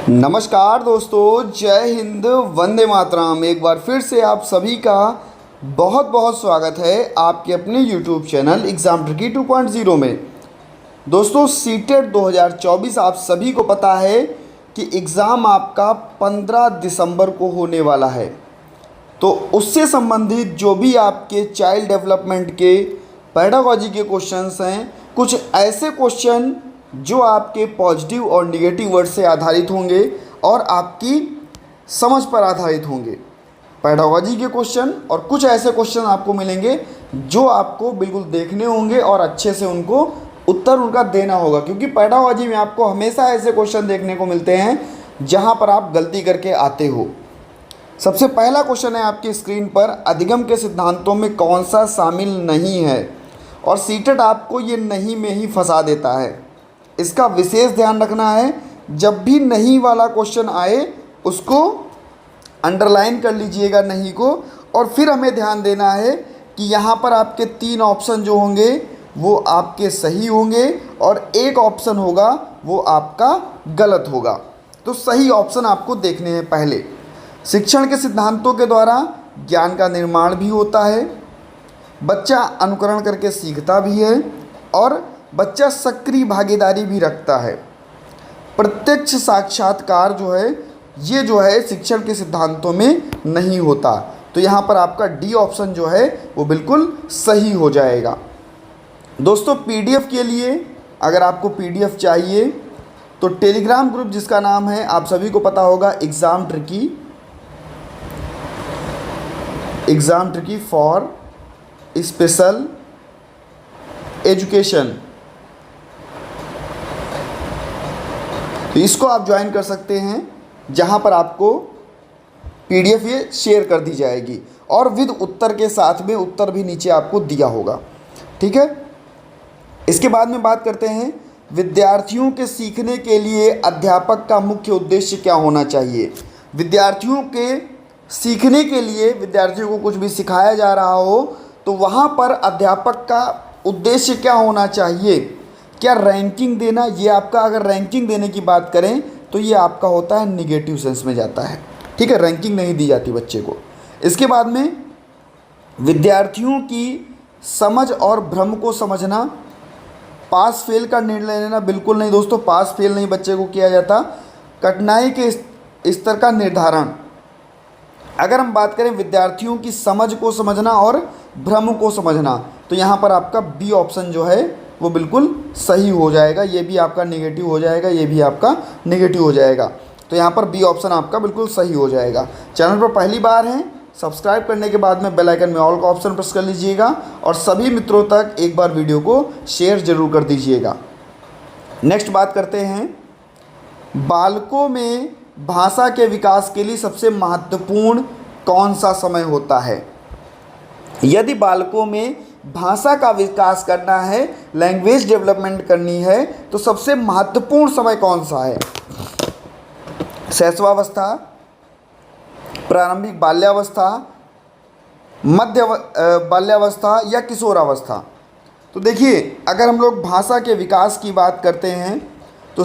नमस्कार दोस्तों, जय हिंद, वंदे मातरम। एक बार फिर से आप सभी का बहुत बहुत स्वागत है आपके अपने YouTube चैनल एग्ज़ाम ट्रिकी 2.0 में। दोस्तों, सीटेट 2024 आप सभी को पता है कि एग्ज़ाम आपका 15 दिसंबर को होने वाला है। तो उससे संबंधित जो भी आपके चाइल्ड डेवलपमेंट के पेडागॉजी के क्वेश्चंस हैं, कुछ ऐसे क्वेश्चन जो आपके पॉजिटिव और निगेटिव वर्ड से आधारित होंगे और आपकी समझ पर आधारित होंगे। पेडागॉजी के क्वेश्चन और कुछ ऐसे क्वेश्चन आपको मिलेंगे जो आपको बिल्कुल देखने होंगे और अच्छे से उनको उत्तर उनका देना होगा, क्योंकि पेडागॉजी में आपको हमेशा ऐसे क्वेश्चन देखने को मिलते हैं जहां पर आप गलती करके आते हो। सबसे पहला क्वेश्चन है आपकी स्क्रीन पर, अधिगम के सिद्धांतों में कौन सा शामिल नहीं है? और सीटेट आपको ये नहीं में ही फंसा देता है। इसका विशेष ध्यान रखना है, जब भी नहीं वाला क्वेश्चन आए उसको अंडरलाइन कर लीजिएगा नहीं को, और फिर हमें ध्यान देना है कि यहाँ पर आपके 3 ऑप्शन जो होंगे वो आपके सही होंगे और एक ऑप्शन होगा वो आपका गलत होगा। तो सही ऑप्शन आपको देखने हैं। पहले, शिक्षण के सिद्धांतों के द्वारा ज्ञान का निर्माण भी होता है, बच्चा अनुकरण करके सीखता भी है और बच्चा सक्रिय भागीदारी भी रखता है। प्रत्यक्ष साक्षात्कार जो है शिक्षण के सिद्धांतों में नहीं होता। तो यहाँ पर आपका डी ऑप्शन जो है वो बिल्कुल सही हो जाएगा। दोस्तों, पीडीएफ के लिए अगर आपको पीडीएफ चाहिए तो टेलीग्राम ग्रुप जिसका नाम है आप सभी को पता होगा, exam tricky for special education, तो इसको आप ज्वाइन कर सकते हैं, जहां पर आपको पीडीएफ ये शेयर कर दी जाएगी और विद उत्तर के साथ में उत्तर भी नीचे आपको दिया होगा। ठीक है, इसके बाद में बात करते हैं, विद्यार्थियों के सीखने के लिए अध्यापक का मुख्य उद्देश्य क्या होना चाहिए? विद्यार्थियों के सीखने के लिए, विद्यार्थियों को कुछ भी सिखाया जा रहा हो तो वहाँ पर अध्यापक का उद्देश्य क्या होना चाहिए? क्या रैंकिंग देना? ये आपका, अगर रैंकिंग देने की बात करें तो ये आपका होता है निगेटिव सेंस में जाता है। ठीक है, रैंकिंग नहीं दी जाती बच्चे को। इसके बाद में विद्यार्थियों की समझ और भ्रम को समझना, पास फेल का निर्णय लेना, बिल्कुल नहीं दोस्तों, पास फेल नहीं बच्चे को किया जाता। कठिनाई के स्तर का निर्धारण, अगर हम बात करें विद्यार्थियों की समझ को समझना और भ्रम को समझना, तो यहाँ पर आपका बी ऑप्शन जो है वो बिल्कुल सही हो जाएगा। ये भी आपका नेगेटिव हो जाएगा, ये भी आपका नेगेटिव हो जाएगा। तो यहाँ पर बी ऑप्शन आपका बिल्कुल सही हो जाएगा। चैनल पर पहली बार हैं, सब्सक्राइब करने के बाद में बेल आइकन में ऑल का ऑप्शन प्रेस कर लीजिएगा और सभी मित्रों तक एक बार वीडियो को शेयर ज़रूर कर दीजिएगा। नेक्स्ट बात करते हैं, बालकों में भाषा के विकास के लिए सबसे महत्वपूर्ण कौन सा समय होता है? यदि बालकों में भाषा का विकास करना है, लैंग्वेज डेवलपमेंट करनी है, तो सबसे महत्वपूर्ण समय कौन सा है? शैशवावस्था, प्रारंभिक बाल्यावस्था, मध्य बाल्यावस्था या किशोरावस्था? तो देखिए, अगर हम लोग भाषा के विकास की बात करते हैं तो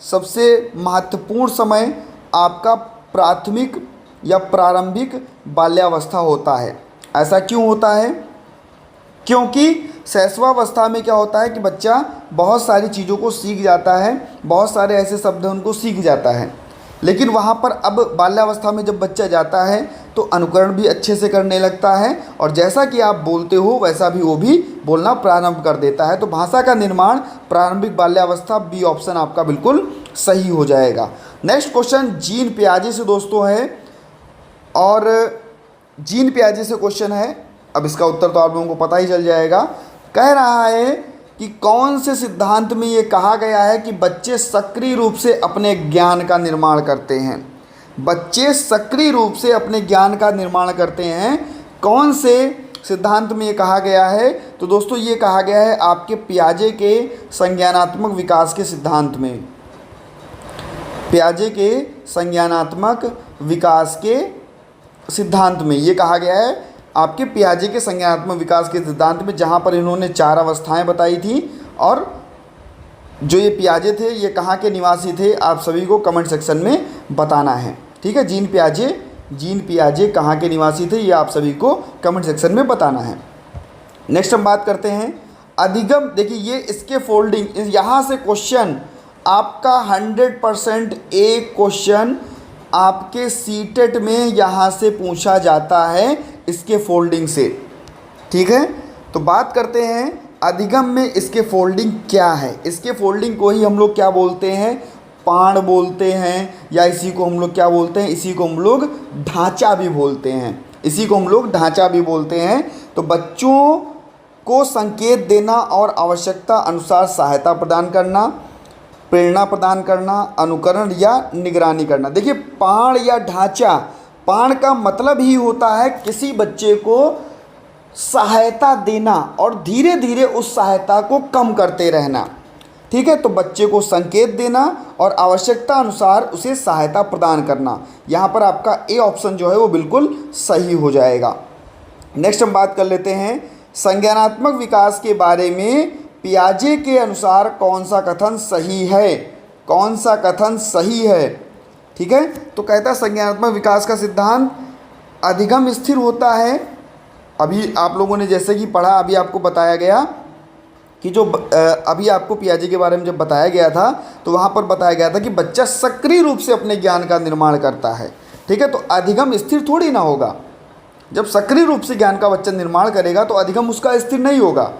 सबसे महत्वपूर्ण समय आपका प्राथमिक या प्रारंभिक बाल्यावस्था होता है। ऐसा क्यों होता है? क्योंकि शैशवावस्था में क्या होता है कि बच्चा बहुत सारी चीज़ों को सीख जाता है, बहुत सारे ऐसे शब्द उनको सीख जाता है, लेकिन वहाँ पर अब बाल्यावस्था में जब बच्चा जाता है तो अनुकरण भी अच्छे से करने लगता है और जैसा कि आप बोलते हो वैसा भी वो भी बोलना प्रारंभ कर देता है। तो भाषा का निर्माण प्रारंभिक बाल्यावस्था, बी ऑप्शन आपका बिल्कुल सही हो जाएगा। नेक्स्ट क्वेश्चन जीन पियाजे से दोस्तों है, और जीन पियाजे से क्वेश्चन है। अब इसका उत्तर तो आप लोगों को पता ही चल जाएगा। कह रहा है कि कौन से सिद्धांत में ये कहा गया है कि बच्चे सक्रिय रूप से अपने ज्ञान का निर्माण करते हैं? बच्चे सक्रिय रूप से अपने ज्ञान का निर्माण करते हैं, कौन से सिद्धांत में ये कहा गया है? तो दोस्तों, ये कहा गया है आपके पियाजे के संज्ञानात्मक विकास के सिद्धांत में। पियाजे के संज्ञानात्मक विकास के सिद्धांत में ये कहा गया है आपके पियाजे के संज्ञानात्मक विकास के सिद्धांत में, जहाँ पर इन्होंने 4 अवस्थाएं बताई थी और जो ये पियाजे थे ये कहाँ के निवासी थे, आप सभी को कमेंट सेक्शन में बताना है। ठीक है, जीन पियाजे कहाँ के निवासी थे ये आप सभी को कमेंट सेक्शन में बताना है। नेक्स्ट हम बात करते हैं अधिगम। देखिए ये इसके फोल्डिंग, यहाँ से क्वेश्चन आपका 100% एक क्वेश्चन आपके सीटेट में यहाँ से पूछा जाता है इसके फोल्डिंग से। ठीक है, तो बात करते हैं अधिगम में इसके फोल्डिंग क्या है। इसके फोल्डिंग को ही हम लोग क्या बोलते हैं, पाण बोलते हैं, या इसी को हम लोग क्या बोलते हैं, इसी को हम लोग ढांचा भी बोलते हैं, इसी को हम लोग ढांचा भी बोलते हैं। तो बच्चों को संकेत देना और आवश्यकता अनुसार सहायता प्रदान करना, प्रेरणा प्रदान करना, अनुकरण या निगरानी करना। देखिए पाण या ढांचा, पाण का मतलब ही होता है किसी बच्चे को सहायता देना और धीरे धीरे उस सहायता को कम करते रहना। ठीक है, तो बच्चे को संकेत देना और आवश्यकता अनुसार उसे सहायता प्रदान करना। यहाँ पर आपका ए ऑप्शन जो है वो बिल्कुल सही हो जाएगा। नेक्स्ट हम बात कर लेते हैं संज्ञानात्मक विकास के बारे में पियाजे के अनुसार कौन सा कथन सही है, कौन सा कथन सही है। ठीक है, तो कहता है संज्ञानात्मक विकास का सिद्धांत अधिगम स्थिर होता है। अभी आप लोगों ने जैसे कि पढ़ा, अभी आपको बताया गया कि जो अभी आपको पियाजे के बारे में जब बताया गया था तो वहाँ पर बताया गया था कि बच्चा सक्रिय रूप से अपने ज्ञान का निर्माण करता है। ठीक है, तो अधिगम स्थिर थोड़ी ना होगा। जब सक्रिय रूप से ज्ञान का बच्चा निर्माण करेगा तो अधिगम उसका स्थिर नहीं होगा।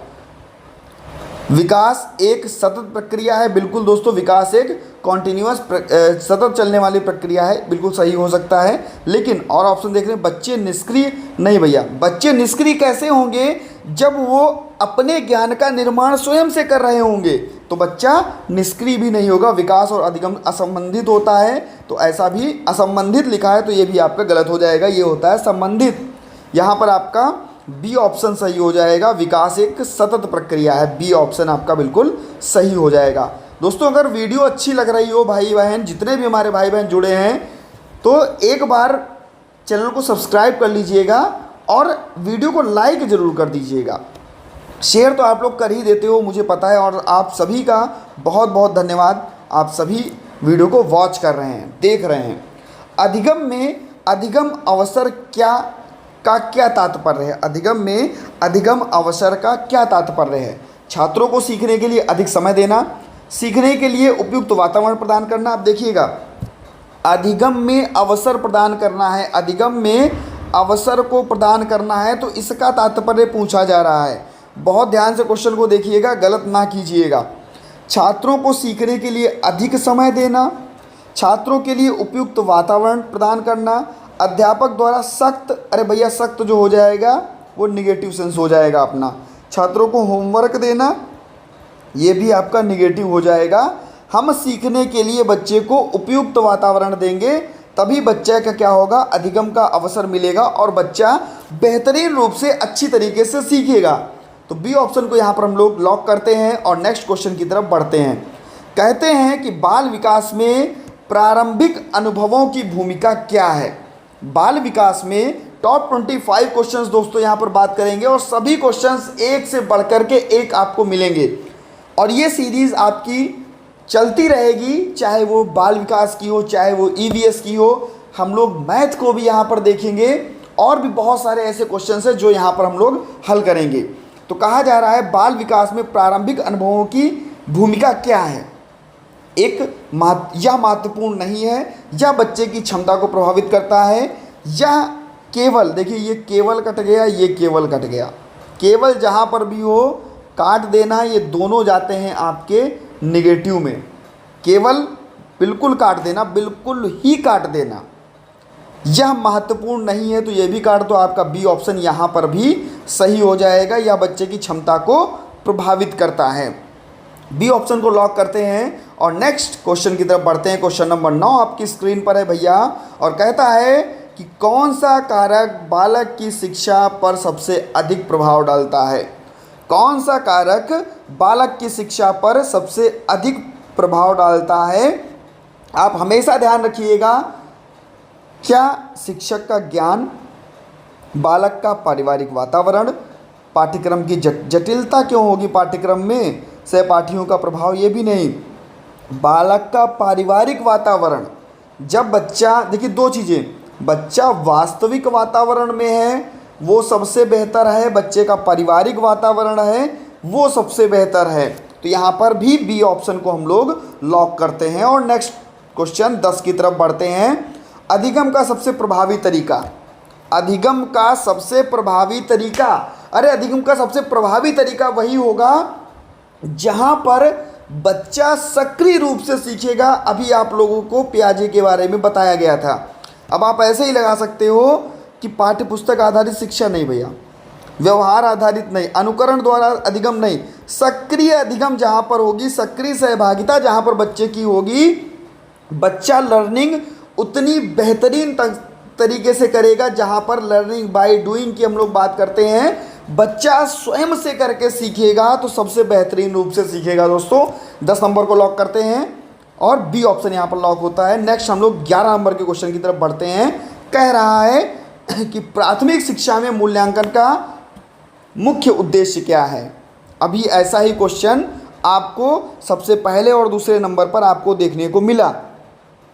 विकास एक सतत प्रक्रिया है, बिल्कुल दोस्तों, विकास एक कॉन्टिन्यूअस सतत चलने वाली प्रक्रिया है, बिल्कुल सही हो सकता है। लेकिन और ऑप्शन देख रहे हैं बच्चे निष्क्रिय नहीं भैया, बच्चे निष्क्रिय कैसे होंगे, जब वो अपने ज्ञान का निर्माण स्वयं से कर रहे होंगे तो बच्चा निष्क्रिय भी नहीं होगा। विकास और अधिगम असंबंधित होता है, तो ऐसा भी असंबंधित लिखा है तो ये भी आपका गलत हो जाएगा, ये होता है संबंधित। यहाँ पर आपका बी ऑप्शन सही हो जाएगा, विकास एक सतत प्रक्रिया है, बी ऑप्शन आपका बिल्कुल सही हो जाएगा। दोस्तों अगर वीडियो अच्छी लग रही हो, भाई बहन जितने भी हमारे भाई बहन जुड़े हैं, तो एक बार चैनल को सब्सक्राइब कर लीजिएगा और वीडियो को लाइक ज़रूर कर दीजिएगा। शेयर तो आप लोग कर ही देते हो, मुझे पता है, और आप सभी का बहुत बहुत धन्यवाद। आप सभी वीडियो को वॉच कर रहे हैं, देख रहे हैं। अधिगम में अधिगम अवसर क्या तात्पर्य है, अधिगम में अधिगम अवसर का क्या तात्पर्य है। छात्रों को सीखने के लिए अधिक समय देना, सीखने के लिए उपयुक्त वातावरण प्रदान करना। आप देखिएगा अधिगम में अवसर प्रदान करना है, अधिगम में अवसर को प्रदान करना है, तो इसका तात्पर्य पूछा जा रहा है। बहुत ध्यान से क्वेश्चन को देखिएगा, गलत ना कीजिएगा। छात्रों को सीखने के लिए अधिक समय देना, छात्रों के लिए उपयुक्त वातावरण प्रदान करना, अध्यापक द्वारा सख्त, अरे भैया सख्त जो हो जाएगा वो निगेटिव सेंस हो जाएगा अपना। छात्रों को होमवर्क देना, ये भी आपका निगेटिव हो जाएगा। हम सीखने के लिए बच्चे को उपयुक्त वातावरण देंगे, तभी बच्चे का क्या होगा, अधिगम का अवसर मिलेगा और बच्चा बेहतरीन रूप से अच्छी तरीके से सीखेगा। तो बी ऑप्शन को यहाँ पर हम लोग लॉक करते हैं और नेक्स्ट क्वेश्चन की तरफ बढ़ते हैं। कहते हैं कि बाल विकास में प्रारंभिक अनुभवों की भूमिका क्या है। बाल विकास में टॉप 25 क्वेश्चंस दोस्तों यहाँ पर बात करेंगे और सभी क्वेश्चंस एक से बढ़कर के एक आपको मिलेंगे और ये सीरीज़ आपकी चलती रहेगी, चाहे वो बाल विकास की हो, चाहे वो ईवीएस की हो। हम लोग मैथ को भी यहाँ पर देखेंगे और भी बहुत सारे ऐसे क्वेश्चंस हैं जो यहाँ पर हम लोग हल करेंगे। तो कहा जा रहा है बाल विकास में प्रारंभिक अनुभवों की भूमिका क्या है। एक यह महत्वपूर्ण नहीं है, यह बच्चे की क्षमता को प्रभावित करता है, यह केवल, देखिए ये केवल कट गया, ये केवल कट गया, केवल जहाँ पर भी हो काट देना, ये दोनों जाते हैं आपके निगेटिव में। केवल बिल्कुल काट देना, बिल्कुल ही काट देना। यह महत्वपूर्ण नहीं है तो ये भी काट दो, आपका बी ऑप्शन यहाँ पर भी सही हो जाएगा, यह बच्चे की क्षमता को प्रभावित करता है। बी ऑप्शन को लॉक करते हैं और नेक्स्ट क्वेश्चन की तरफ बढ़ते हैं। क्वेश्चन नंबर 9 आपकी स्क्रीन पर है भैया, और कहता है कि कौन सा कारक बालक की शिक्षा पर सबसे अधिक प्रभाव डालता है। कौन सा कारक बालक की शिक्षा पर सबसे अधिक प्रभाव डालता है। आप हमेशा ध्यान रखिएगा, क्या शिक्षक का ज्ञान, बालक का पारिवारिक वातावरण, पाठ्यक्रम की जटिलता क्यों होगी पाठ्यक्रम में, सहपाठियों का प्रभाव, ये भी नहीं। बालक का पारिवारिक वातावरण, जब बच्चा, देखिए दो चीज़ें, बच्चा वास्तविक वातावरण में है वो सबसे बेहतर है, बच्चे का पारिवारिक वातावरण है वो सबसे बेहतर है। तो यहाँ पर भी बी ऑप्शन को हम लोग लॉक करते हैं। और नेक्स्ट क्वेश्चन 10 की तरफ बढ़ते हैं। अधिगम का सबसे प्रभावी तरीका, अधिगम का सबसे प्रभावी तरीका, अरे अधिगम का सबसे प्रभावी तरीका वही होगा जहाँ पर बच्चा सक्रिय रूप से सीखेगा। अभी आप लोगों को पियाजे के बारे में बताया गया था। अब आप ऐसे ही लगा सकते हो कि पाठ्य पुस्तक आधारित शिक्षा नहीं भैया, व्यवहार आधारित नहीं, अनुकरण द्वारा अधिगम नहीं, सक्रिय अधिगम जहाँ पर होगी, सक्रिय सहभागिता जहाँ पर बच्चे की होगी, बच्चा लर्निंग उतनी बेहतरीन तरीके से करेगा जहाँ पर लर्निंग बाय डूइंग की हम लोग बात करते हैं, बच्चा स्वयं से करके सीखेगा तो सबसे बेहतरीन रूप से सीखेगा। दोस्तों 10 नंबर को लॉक करते हैं और बी ऑप्शन यहाँ पर लॉक होता है। नेक्स्ट हम लोग 11 नंबर के क्वेश्चन की तरफ बढ़ते हैं। कह रहा है कि प्राथमिक शिक्षा में मूल्यांकन का मुख्य उद्देश्य क्या है। अभी ऐसा ही क्वेश्चन आपको सबसे पहले और दूसरे नंबर पर आपको देखने को मिला,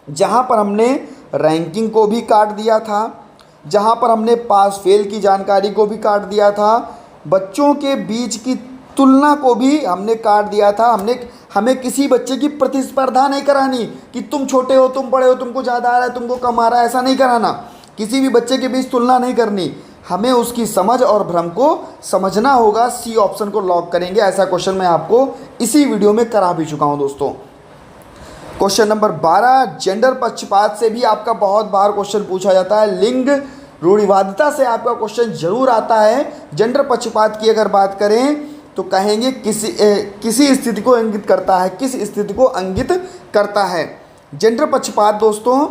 जहाँ पर हमने रैंकिंग को भी काट दिया था, जहाँ पर हमने पास फेल की जानकारी को भी काट दिया था, बच्चों के बीच की तुलना को भी हमने काट दिया था। हमें किसी बच्चे की प्रतिस्पर्धा नहीं करानी कि तुम छोटे हो, तुम बड़े हो, तुमको ज़्यादा आ रहा है, तुमको कम आ रहा है, ऐसा नहीं कराना। किसी भी बच्चे के बीच तुलना नहीं करनी, हमें उसकी समझ और भ्रम को समझना होगा। सी ऑप्शन को लॉक करेंगे। ऐसा क्वेश्चन मैं आपको इसी वीडियो में करा भी चुका हूं दोस्तों। क्वेश्चन नंबर 12, जेंडर पक्षपात से भी आपका बहुत बार क्वेश्चन पूछा जाता है, लिंग रूढ़िवादिता से आपका क्वेश्चन जरूर आता है। जेंडर पक्षपात की अगर बात करें तो कहेंगे किसी स्थिति को इंगित करता है, किस स्थिति को इंगित करता है जेंडर पक्षपात। दोस्तों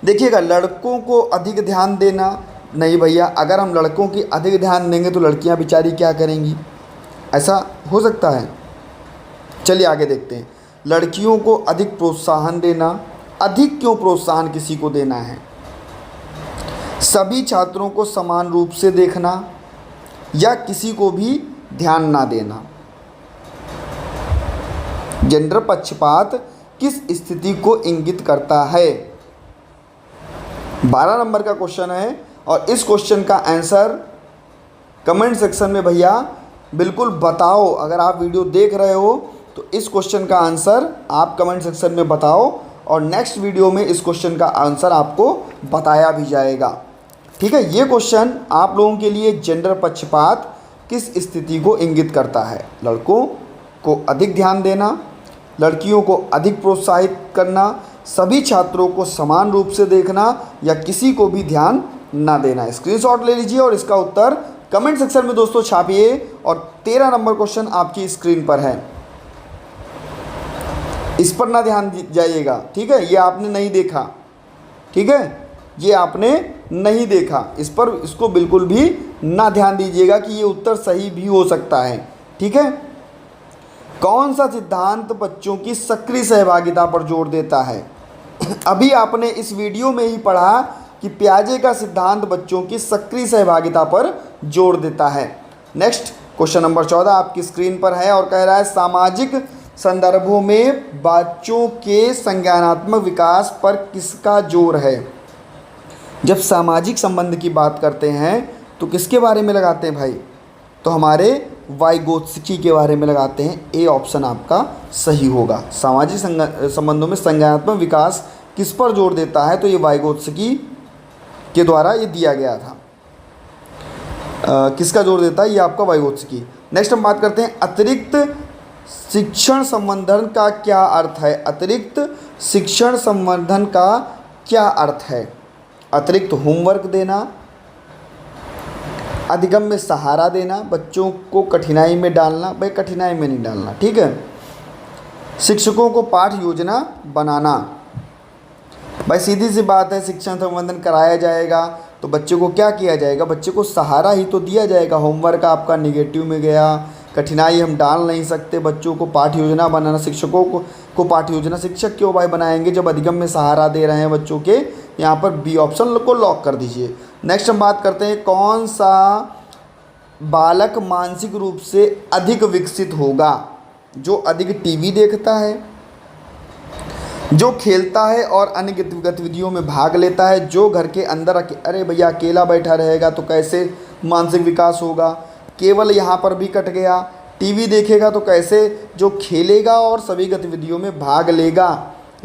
देखिएगा, लड़कों को अधिक ध्यान देना नहीं भैया, अगर हम लड़कों की अधिक ध्यान देंगे तो लड़कियां बेचारी क्या करेंगी, ऐसा हो सकता है। चलिए आगे देखते हैं। लड़कियों को अधिक प्रोत्साहन देना, अधिक क्यों प्रोत्साहन किसी को देना है। सभी छात्रों को समान रूप से देखना या किसी को भी ध्यान ना देना। जेंडर पक्षपात किस स्थिति को इंगित करता है। 12 नंबर का क्वेश्चन है और इस क्वेश्चन का आंसर कमेंट सेक्शन में भैया बिल्कुल बताओ। अगर आप वीडियो देख रहे हो तो इस क्वेश्चन का आंसर आप कमेंट सेक्शन में बताओ और नेक्स्ट वीडियो में इस क्वेश्चन का आंसर आपको बताया भी जाएगा। ठीक है, ये क्वेश्चन आप लोगों के लिए, जेंडर पक्षपात किस स्थिति को इंगित करता है। लड़कों को अधिक ध्यान देना, लड़कियों को अधिक प्रोत्साहित करना, सभी छात्रों को समान रूप से देखना या किसी को भी ध्यान ना देना। स्क्रीनशॉट ले लीजिए और इसका उत्तर कमेंट सेक्शन में दोस्तों छापिए। और 13 नंबर क्वेश्चन आपकी स्क्रीन पर है, इस पर ना ध्यान जाइएगा। ठीक है, ये आपने नहीं देखा, ठीक है, ये आपने नहीं देखा, इसको बिल्कुल भी ना ध्यान दीजिएगा कि ये उत्तर सही भी हो सकता है। ठीक है, कौन सा सिद्धांत बच्चों की सक्रिय सहभागिता पर जोर देता है। अभी आपने इस वीडियो में ही पढ़ा कि पियाजे का सिद्धांत बच्चों की सक्रिय सहभागिता पर जोर देता है। नेक्स्ट क्वेश्चन नंबर 14 आपकी स्क्रीन पर है और कह रहा है, सामाजिक संदर्भों में बच्चों के संज्ञानात्मक विकास पर किसका जोर है। जब सामाजिक संबंध की बात करते हैं तो किसके बारे में लगाते हैं भाई, तो हमारे वाइगोत्स्की के बारे में लगाते हैं। ए ऑप्शन आपका सही होगा। सामाजिक संबंधों में संज्ञानात्मक विकास किस पर जोर देता है, तो ये वाइगोत्स्की के द्वारा ये दिया गया था। किसका जोर देता है, ये आपका वाइगोत्स्की। नेक्स्ट हम बात करते हैं, अतिरिक्त शिक्षण संवर्धन का क्या अर्थ है। अतिरिक्त शिक्षण संवर्धन का क्या अर्थ है। अतिरिक्त होमवर्क देना, अधिगम में सहारा देना, बच्चों को कठिनाई में डालना, भाई कठिनाई में नहीं डालना। ठीक है, शिक्षकों को पाठ योजना बनाना, भाई सीधी सी बात है, शिक्षण संवर्धन कराया जाएगा तो बच्चे को क्या किया जाएगा, बच्चे को सहारा ही तो दिया जाएगा। होमवर्क आपका नेगेटिव में गया, कठिनाई हम डाल नहीं सकते, बच्चों को पाठ योजना बनाना, शिक्षकों को पाठ योजना, शिक्षक क्यों भाई बनाएंगे जब अधिगम में सहारा दे रहे हैं बच्चों के। यहाँ पर बी ऑप्शन को लॉक कर दीजिए। नेक्स्ट हम बात करते हैं, कौन सा बालक मानसिक रूप से अधिक विकसित होगा। जो अधिक टीवी देखता है, जो खेलता है और अन्य गतिविधियों में भाग लेता है, जो घर के अंदर अरे भैया अकेला बैठा रहेगा तो कैसे मानसिक विकास होगा, केवल यहाँ पर भी कट गया। टीवी देखेगा तो कैसे, जो खेलेगा और सभी गतिविधियों में भाग लेगा,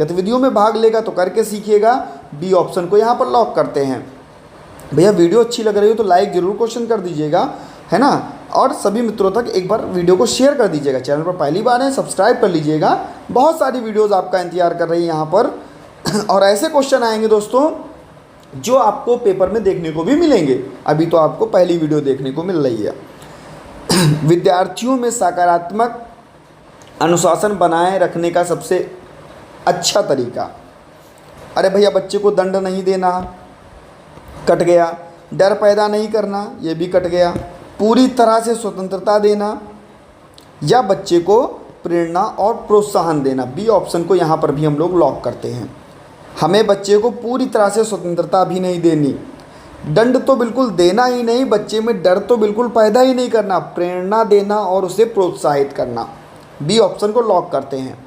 गतिविधियों में भाग लेगा तो करके सीखेगा। बी ऑप्शन को यहाँ पर लॉक करते हैं। भैया वीडियो अच्छी लग रही हो तो लाइक ज़रूर क्वेश्चन कर दीजिएगा, है ना, और सभी मित्रों तक एक बार वीडियो को शेयर कर दीजिएगा। चैनल पर पहली बार है सब्सक्राइब कर लीजिएगा, बहुत सारी वीडियोस आपका इंतजार कर रही है यहाँ पर। और ऐसे क्वेश्चन आएंगे दोस्तों जो आपको पेपर में देखने को भी मिलेंगे, अभी तो आपको पहली वीडियो देखने को मिल रही है। विद्यार्थियों में सकारात्मक अनुशासन बनाए रखने का सबसे अच्छा तरीका, अरे भैया बच्चे को दंड नहीं देना, कट गया। डर पैदा नहीं करना, ये भी कट गया। पूरी तरह से स्वतंत्रता देना या बच्चे को प्रेरणा और प्रोत्साहन देना, बी ऑप्शन को यहाँ पर भी हम लोग लॉक करते हैं। हमें बच्चे को पूरी तरह से स्वतंत्रता भी नहीं देनी, दंड तो बिल्कुल देना ही नहीं, बच्चे में डर तो बिल्कुल पैदा ही नहीं करना, प्रेरणा देना और उसे प्रोत्साहित करना, बी ऑप्शन को लॉक करते हैं।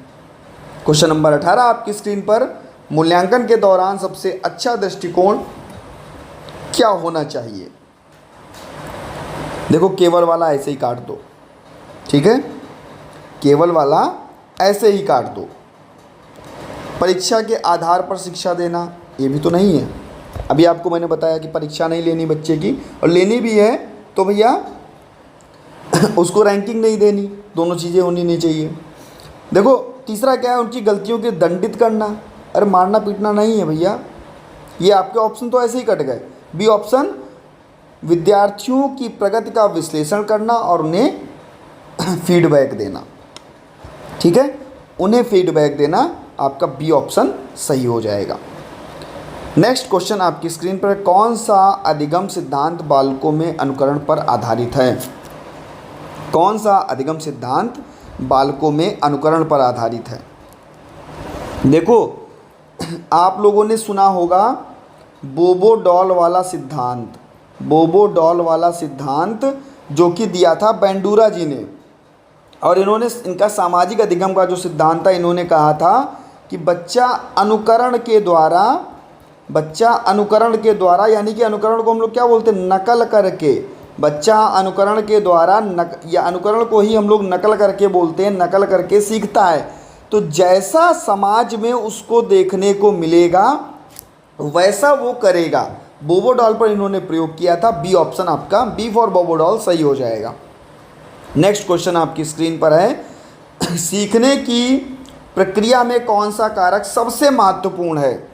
क्वेश्चन नंबर 18 आपकी स्क्रीन पर, मूल्यांकन के दौरान सबसे अच्छा दृष्टिकोण क्या होना चाहिए। देखो केवल वाला ऐसे ही काट दो, ठीक है, केवल वाला ऐसे ही काट दो। परीक्षा के आधार पर शिक्षा देना, ये भी तो नहीं है। अभी आपको मैंने बताया कि परीक्षा नहीं लेनी बच्चे की, और लेनी भी है तो भैया उसको रैंकिंग नहीं देनी, दोनों चीज़ें होनी नहीं चाहिए। देखो तीसरा क्या है, उनकी गलतियों के दंडित करना, अरे मारना पीटना नहीं है भैया, ये आपके ऑप्शन तो ऐसे ही कट गए। बी ऑप्शन, विद्यार्थियों की प्रगति का विश्लेषण करना और उन्हें फीडबैक देना, ठीक है, उन्हें फीडबैक देना, आपका बी ऑप्शन सही हो जाएगा। नेक्स्ट क्वेश्चन आपकी स्क्रीन पर, कौन सा अधिगम सिद्धांत बालकों में अनुकरण पर आधारित है। कौन सा अधिगम सिद्धांत बालकों में अनुकरण पर आधारित है। देखो आप लोगों ने सुना होगा बोबो डॉल वाला सिद्धांत, बोबो डॉल वाला सिद्धांत जो कि दिया था बेंडूरा जी ने, और इन्होंने इनका सामाजिक अधिगम का जो सिद्धांत था, इन्होंने कहा था कि बच्चा अनुकरण के द्वारा यानी कि अनुकरण को हम लोग क्या बोलते हैं, नकल करके, बच्चा अनुकरण के द्वारा या अनुकरण को ही हम लोग नकल करके बोलते हैं, नकल करके सीखता है। तो जैसा समाज में उसको देखने को मिलेगा वैसा वो करेगा। बोबो डॉल पर इन्होंने प्रयोग किया था, बी ऑप्शन आपका, बी फॉर बोबो डॉल सही हो जाएगा। नेक्स्ट क्वेश्चन आपकी स्क्रीन पर है, सीखने की प्रक्रिया में कौन सा कारक सबसे महत्वपूर्ण है।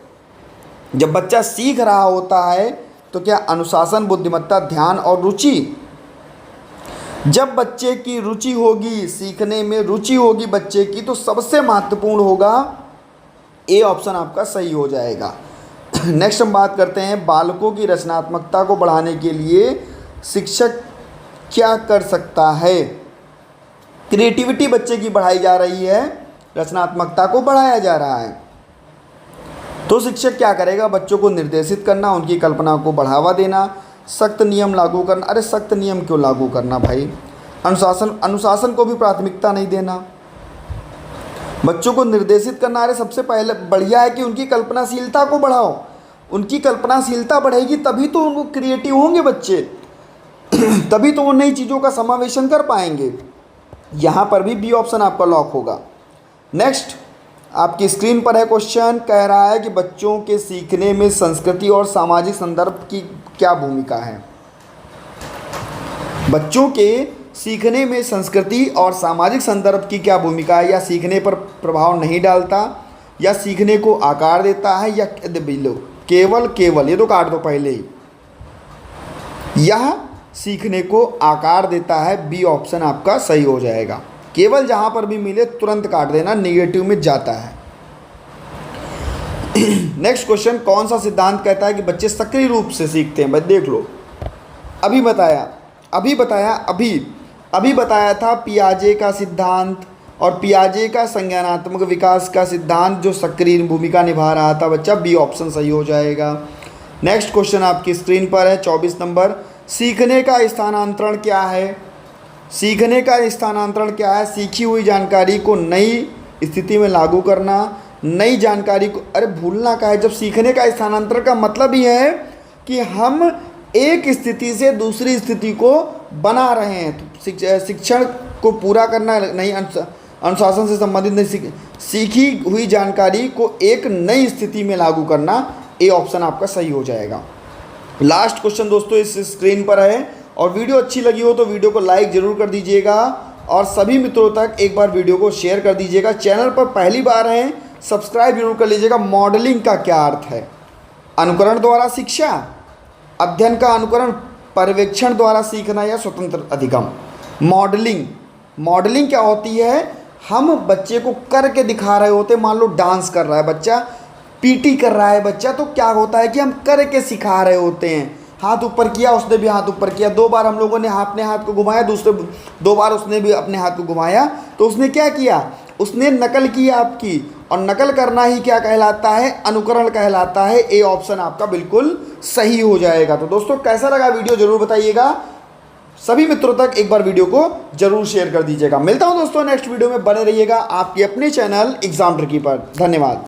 जब बच्चा सीख रहा होता है तो क्या अनुशासन, बुद्धिमत्ता, ध्यान और रुचि। जब बच्चे की रुचि होगी, सीखने में रुचि होगी बच्चे की, तो सबसे महत्वपूर्ण होगा, ए ऑप्शन आपका सही हो जाएगा। नेक्स्ट हम बात करते हैं, बालकों की रचनात्मकता को बढ़ाने के लिए शिक्षक क्या कर सकता है। क्रिएटिविटी बच्चे की बढ़ाई जा रही है, रचनात्मकता को बढ़ाया जा रहा है, तो शिक्षक क्या करेगा, बच्चों को निर्देशित करना, उनकी कल्पना को बढ़ावा देना, सख्त नियम लागू करना। अरे सख्त नियम क्यों लागू करना भाई, अनुशासन को भी प्राथमिकता नहीं देना, बच्चों को निर्देशित करना। अरे सबसे पहले बढ़िया है कि उनकी कल्पनाशीलता को बढ़ाओ, उनकी कल्पनाशीलता बढ़ेगी तभी तो उनको क्रिएटिव होंगे बच्चे, तभी तो वो नई चीज़ों का समावेशन कर पाएंगे। यहाँ पर भी बी ऑप्शन आपका लॉक होगा। नेक्स्ट आपकी स्क्रीन पर है क्वेश्चन, कह रहा है कि बच्चों के सीखने में संस्कृति और सामाजिक संदर्भ की क्या भूमिका है। बच्चों के सीखने में संस्कृति और सामाजिक संदर्भ की क्या भूमिका है, या सीखने पर प्रभाव नहीं डालता, या सीखने को आकार देता है, या केवल ये तो काट दो पहले ही, यह सीखने को आकार देता है, बी ऑप्शन आपका सही हो जाएगा। केवल जहाँ पर भी मिले तुरंत काट देना, नेगेटिव में जाता है। नेक्स्ट क्वेश्चन, कौन सा सिद्धांत कहता है कि बच्चे सक्रिय रूप से सीखते हैं। बस देख लो, अभी बताया था पियाजे का सिद्धांत और पियाजे का संज्ञानात्मक विकास का सिद्धांत जो सक्रिय भूमिका निभा रहा था बच्चा, बी ऑप्शन सही हो जाएगा। नेक्स्ट क्वेश्चन आपकी स्क्रीन पर है 24 नंबर, सीखने का स्थानांतरण क्या है। सीखने का स्थानांतरण क्या है? सीखी हुई जानकारी को नई स्थिति में लागू करना, नई जानकारी को, अरे भूलना का है। जब सीखने का स्थानांतरण का मतलब ही है कि हम एक स्थिति से दूसरी स्थिति को बना रहे हैं। तो शिक्षण को पूरा करना, नई अनुशासन से संबंधित नहीं, सीखी हुई जानकारी को एक नई स्थिति में लागू करना, ए ऑप्शन आपका सही हो जाएगा। लास्ट क्वेश्चन दोस्तों इस स्क्रीन पर है, और वीडियो अच्छी लगी हो तो वीडियो को लाइक ज़रूर कर दीजिएगा और सभी मित्रों तक एक बार वीडियो को शेयर कर दीजिएगा। चैनल पर पहली बार हैं सब्सक्राइब जरूर कर लीजिएगा। मॉडलिंग का क्या अर्थ है? अनुकरण द्वारा शिक्षा, अध्ययन का अनुकरण, पर्यवेक्षण द्वारा सीखना या स्वतंत्र अधिगम। मॉडलिंग क्या होती है? हम बच्चे को करके दिखा रहे होते, मान लो डांस कर रहा है बच्चा, पीटी कर रहा है बच्चा, तो क्या होता है कि हम करके सिखा रहे होते हैं। हाथ ऊपर किया, उसने भी हाथ ऊपर किया, 2 बार हम लोगों ने अपने हाथ को घुमाया, दूसरे 2 बार उसने भी अपने हाथ को घुमाया, तो उसने क्या किया? उसने नकल की आपकी, और नकल करना ही क्या कहलाता है? अनुकरण कहलाता है। ए ऑप्शन आपका बिल्कुल सही हो जाएगा। तो दोस्तों कैसा लगा वीडियो जरूर बताइएगा। सभी मित्रों तक एक बार वीडियो को जरूर शेयर कर दीजिएगा। मिलता हूं दोस्तों नेक्स्ट वीडियो में, बने रहिएगा आपके अपने चैनल एग्जाम ट्रिकी पर। धन्यवाद।